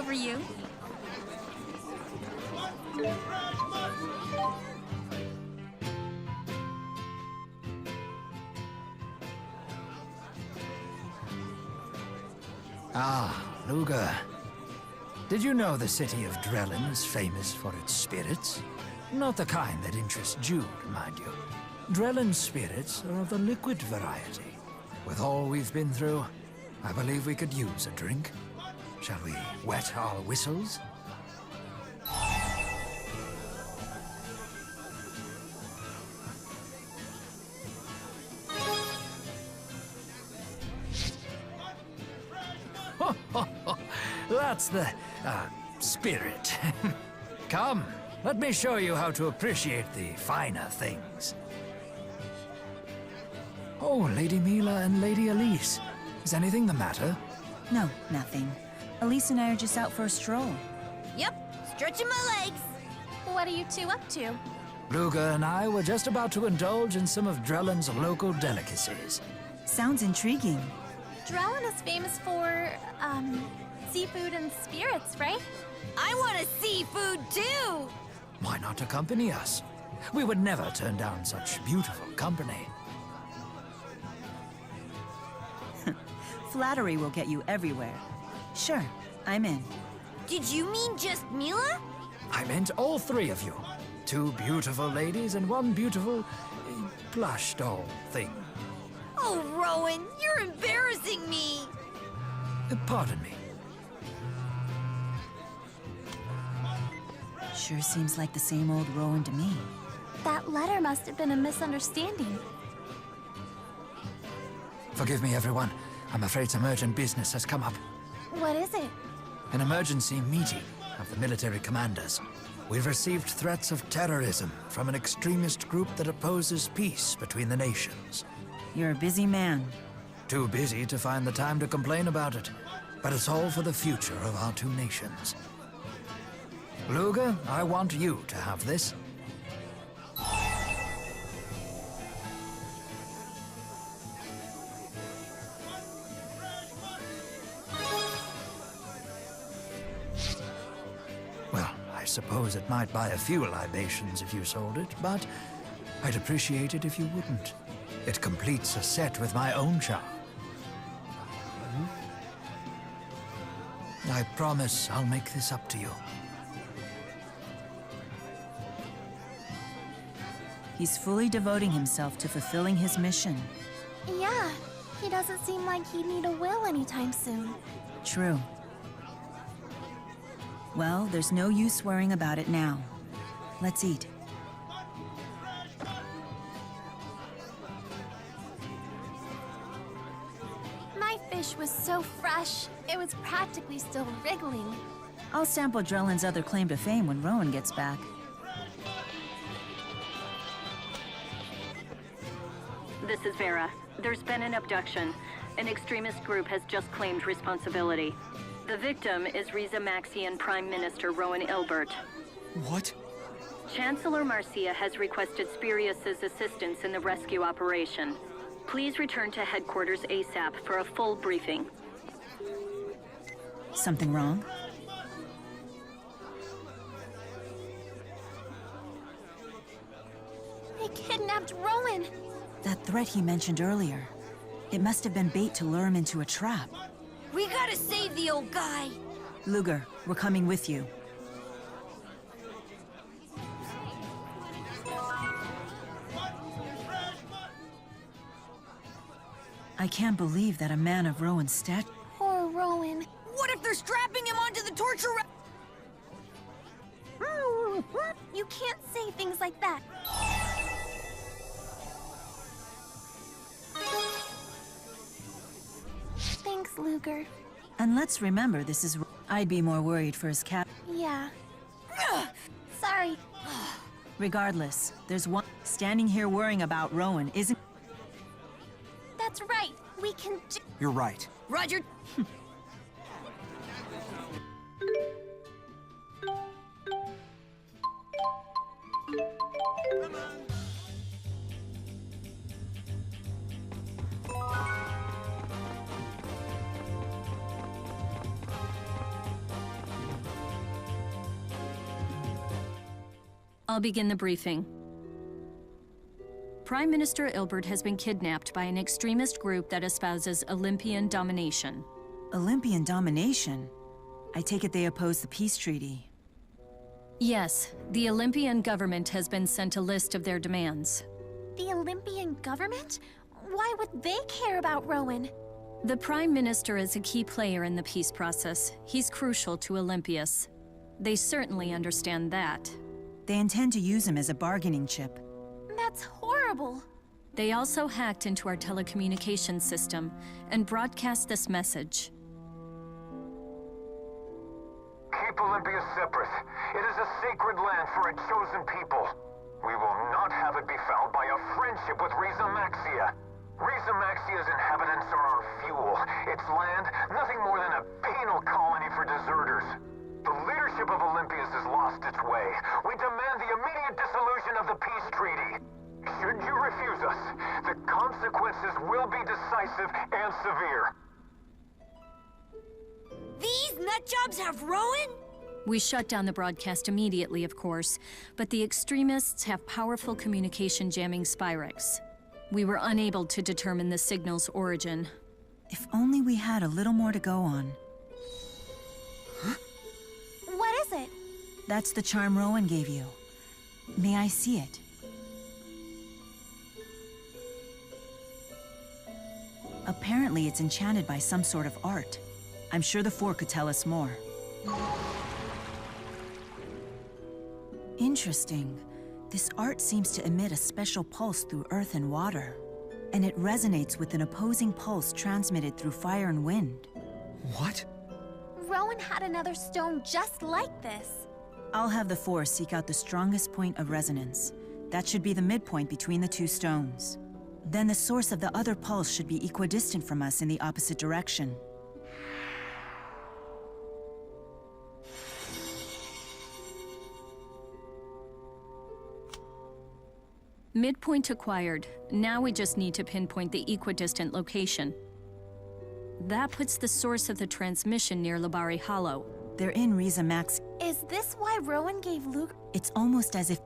over you. Ah, Luger. Did you know the city of Drellin is famous for its spirits? Not the kind that interest Jude, mind you. Drellin's spirits are of the liquid variety. With all we've been through, I believe we could use a drink. Shall we wet our whistles? That's the, spirit. Come, let me show you how to appreciate the finer things. Oh, Lady Mila and Lady Elise. Is anything the matter? No, nothing. Elise and I are just out for a stroll. Yep, stretching my legs. What are you two up to? Luger and I were just about to indulge in some of Drellin's local delicacies. Sounds intriguing. Drellin is famous for, seafood and spirits, right? I want a seafood too! Why not accompany us? We would never turn down such beautiful company. Flattery will get you everywhere. Sure, I'm in. Did you mean just Mila? I meant all three of you. Two beautiful ladies and one beautiful plush doll thing. Oh, Rowen, you're embarrassing me! Pardon me. Sure seems like the same old Rowen to me. That letter must have been a misunderstanding. Forgive me, everyone. I'm afraid some urgent business has come up. What is it? An emergency meeting of the military commanders. We've received threats of terrorism from an extremist group that opposes peace between the nations. You're a busy man. Too busy to find the time to complain about it. But it's all for the future of our two nations. Luger, I want you to have this. Well, I suppose it might buy a few libations if you sold it, but I'd appreciate it if you wouldn't. It completes a set with my own charm. I promise I'll make this up to you. He's fully devoting himself to fulfilling his mission. Yeah, he doesn't seem like he'd need a will anytime soon. True. Well, there's no use worrying about it now. Let's eat. My fish was so fresh, it was practically still wriggling. I'll sample Drellin's other claim to fame when Rowen gets back. This is Vera. There's been an abduction. An extremist group has just claimed responsibility. The victim is Riza Maxian Prime Minister Rowen Ilbert. What? Chancellor Marcia has requested Spirius's assistance in the rescue operation. Please return to headquarters ASAP for a full briefing. Something wrong? They kidnapped Rowen! That threat he mentioned earlier. It must have been bait to lure him into a trap. We gotta save the old guy! Luger, we're coming with you. I can't believe that a man of Rowen's stature... Poor Rowen. What if they're strapping him onto the torture rack? You can't say things like that. Thanks, Luger. And let's remember, this is... I'd be more worried for his cap... Yeah. Sorry. Regardless, there's one... Standing here worrying about Rowen isn't... That's right. We can do... You're right. Roger. I'll begin the briefing. Prime Minister Ilbert has been kidnapped by an extremist group that espouses Olympian domination. Olympian domination? I take it they oppose the peace treaty. Yes, the Olympian government has been sent a list of their demands. The Olympian government? Why would they care about Rowen? The Prime Minister is a key player in the peace process. He's crucial to Olympius. They certainly understand that. They intend to use him as a bargaining chip. That's horrible. They also hacked into our telecommunications system and broadcast this message. Keep Olympia separate. It is a sacred land for a chosen people. We will not have it be fouled by a friendship with Riza Maxia. Riza Maxia's inhabitants are our fuel. Its land, nothing more than a penal colony for deserters. The leadership of Olympias has lost its way. We demand the immediate dissolution of the peace treaty. Should you refuse us, the consequences will be decisive and severe. These nutjobs have Rowen? We shut down the broadcast immediately, of course, but the extremists have powerful communication jamming Spyrex. We were unable to determine the signal's origin. If only we had a little more to go on. What is it? That's the charm Rowen gave you. May I see it? Apparently it's enchanted by some sort of art. I'm sure the Four could tell us more. Interesting. This art seems to emit a special pulse through earth and water. And it resonates with an opposing pulse transmitted through fire and wind. What? Rowen had another stone just like this. I'll have the Four seek out the strongest point of resonance. That should be the midpoint between the two stones. Then the source of the other pulse should be equidistant from us in the opposite direction. Midpoint acquired. Now we just need to pinpoint the equidistant location. That puts the source of the transmission near Labari Hollow. They're in Riza Max. Is this why Rowen gave Luke? It's almost as if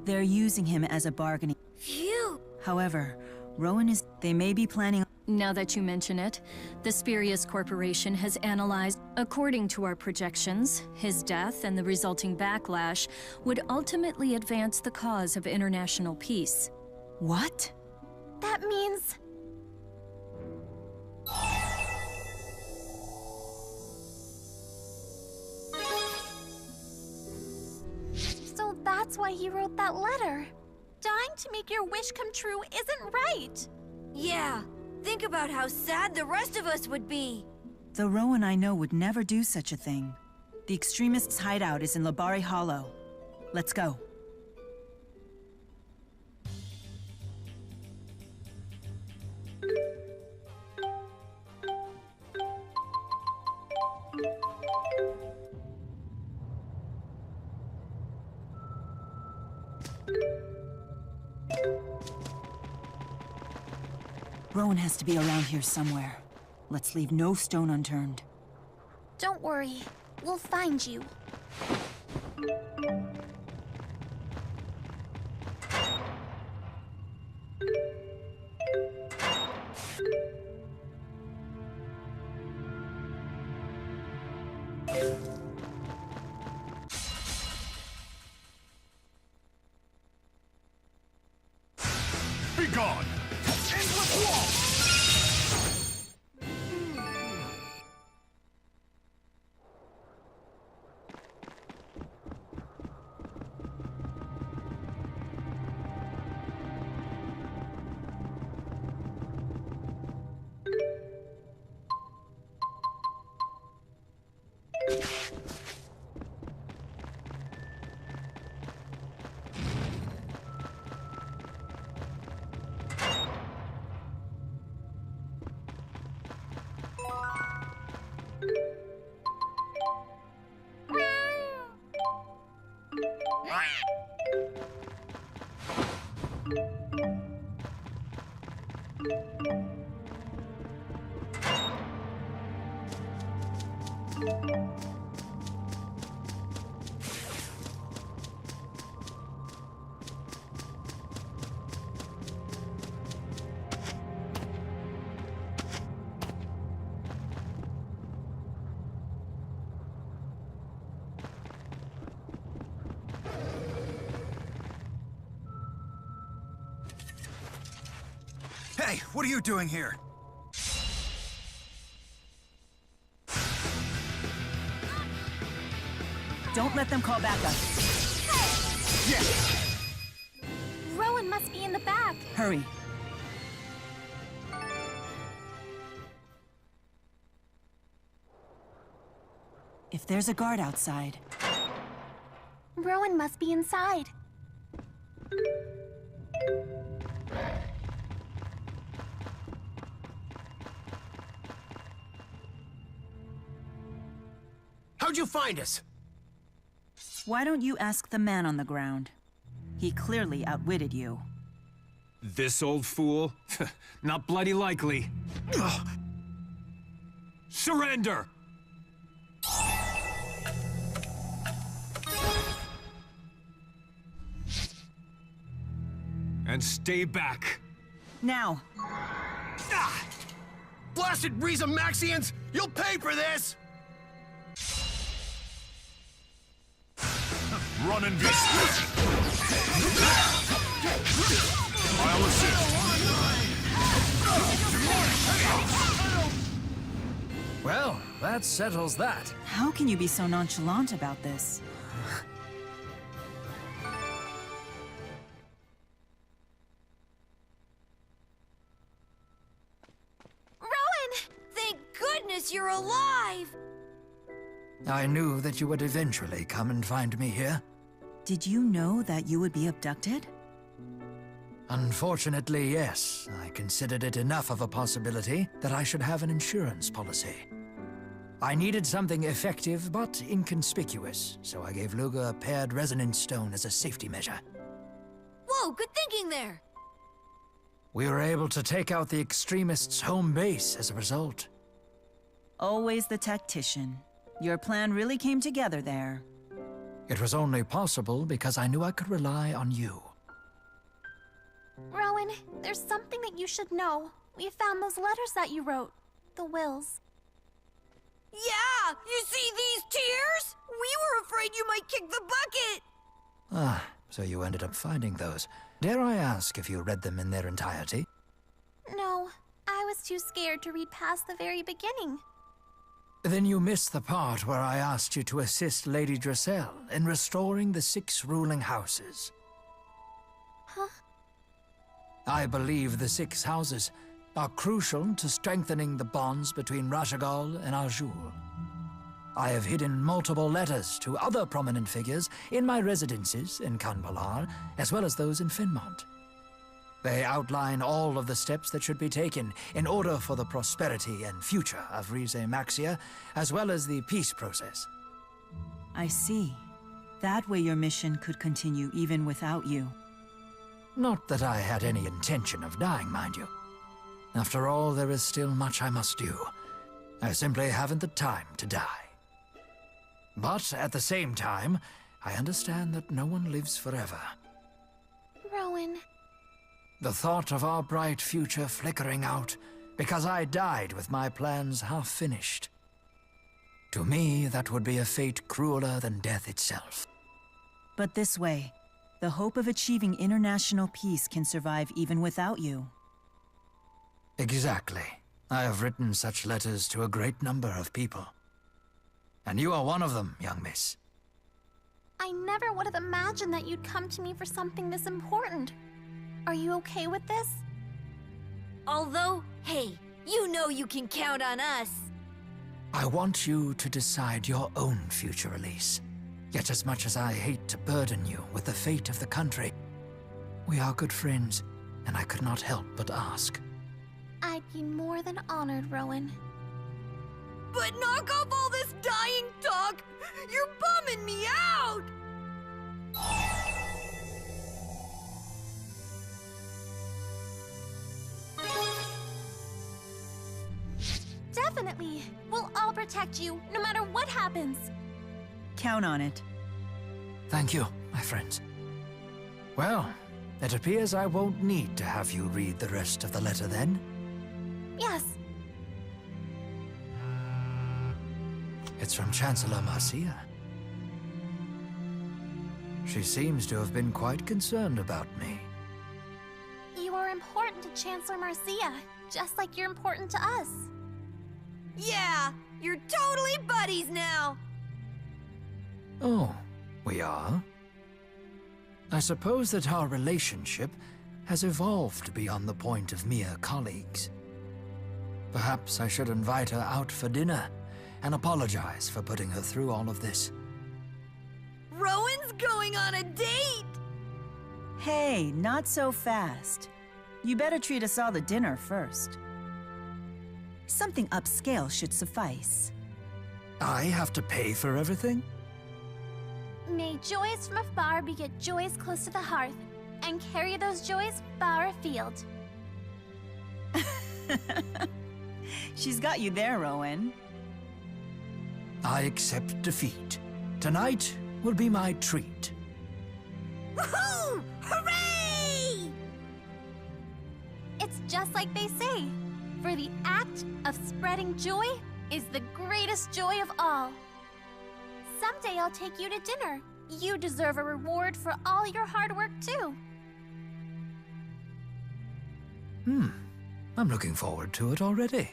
they're using him as a bargaining. Phew! However, Rowen is... They may be planning... Now that you mention it, the Spurious Corporation has analyzed. According to our projections, his death and the resulting backlash would ultimately advance the cause of international peace. What? That means... So that's why he wrote that letter. Dying to make your wish come true isn't right. Yeah, think about how sad the rest of us would be. The Rowen I know would never do such a thing. The extremists' hideout is in Labari Hollow. Let's go. Rowen has to be around here somewhere. Let's leave no stone unturned. Don't worry, we'll find you. Be gone! Endless walk! Hey, what are you doing here? Don't let them call backup. Yeah! Rowen must be in the back. Hurry. If there's a guard outside... Rowen must be inside. How'd you find us? Why don't you ask the man on the ground? He clearly outwitted you. This old fool? Not bloody likely. Surrender! And stay back. Now! Ah! Blasted Maxians! You'll pay for this! Run and be I'll assist. Well, that settles that. How can you be so nonchalant about this? Rowen! Thank goodness you're alive! I knew that you would eventually come and find me here. Did you know that you would be abducted? Unfortunately, yes. I considered it enough of a possibility that I should have an insurance policy. I needed something effective but inconspicuous, so I gave Luga a paired resonance stone as a safety measure. Whoa, good thinking there! We were able to take out the extremists' home base as a result. Always the tactician. Your plan really came together there. It was only possible because I knew I could rely on you. Rowen, there's something that you should know. We found those letters that you wrote. The wills. Yeah! You see these tears? We were afraid you might kick the bucket! Ah, so you ended up finding those. Dare I ask if you read them in their entirety? No, I was too scared to read past the very beginning. Then you missed the part where I asked you to assist Lady Dressel in restoring the 6 ruling houses. Huh? I believe the 6 houses are crucial to strengthening the bonds between Rashagal and Arjul. I have hidden multiple letters to other prominent figures in my residences in Kanbalar, as well as those in Finmont. They outline all of the steps that should be taken in order for the prosperity and future of Rize Maxia, as well as the peace process. I see. That way your mission could continue even without you. Not that I had any intention of dying, mind you. After all, there is still much I must do. I simply haven't the time to die. But at the same time, I understand that no one lives forever. Rowen. The thought of our bright future flickering out because I died with my plans half finished. To me, that would be a fate crueler than death itself. But this way, the hope of achieving international peace can survive even without you. Exactly. I have written such letters to a great number of people. And you are one of them, young miss. I never would have imagined that you'd come to me for something this important. Are you okay with this? Although, hey, you know you can count on us. I want you to decide your own future, Elise. Yet as much as I hate to burden you with the fate of the country, we are good friends, and I could not help but ask. I'd be more than honored, Rowen. But knock off all this dying talk! You're bumming me out! Definitely. We'll all protect you, no matter what happens. Count on it. Thank you, my friends. Well, it appears I won't need to have you read the rest of the letter then. Yes. It's from Chancellor Marcia. She seems to have been quite concerned about me. You are important to Chancellor Marcia, just like you're important to us. Yeah, you're totally buddies now. Oh, we are? I suppose that our relationship has evolved beyond the point of mere colleagues. Perhaps I should invite her out for dinner and apologize for putting her through all of this. Rowen's going on a date! Hey, not so fast. You better treat us all to dinner first. Something upscale should suffice. I have to pay for everything? May joys from afar beget joys close to the hearth, and carry those joys far afield. She's got you there, Rowen. I accept defeat. Tonight will be my treat. Woohoo! Hooray! It's just like they say, for the act of spreading joy is the greatest joy of all. Someday I'll take you to dinner. You deserve a reward for all your hard work, too. I'm looking forward to it already.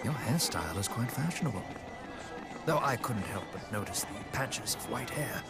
Your hairstyle is quite fashionable. Though I couldn't help but notice the patches of white hair.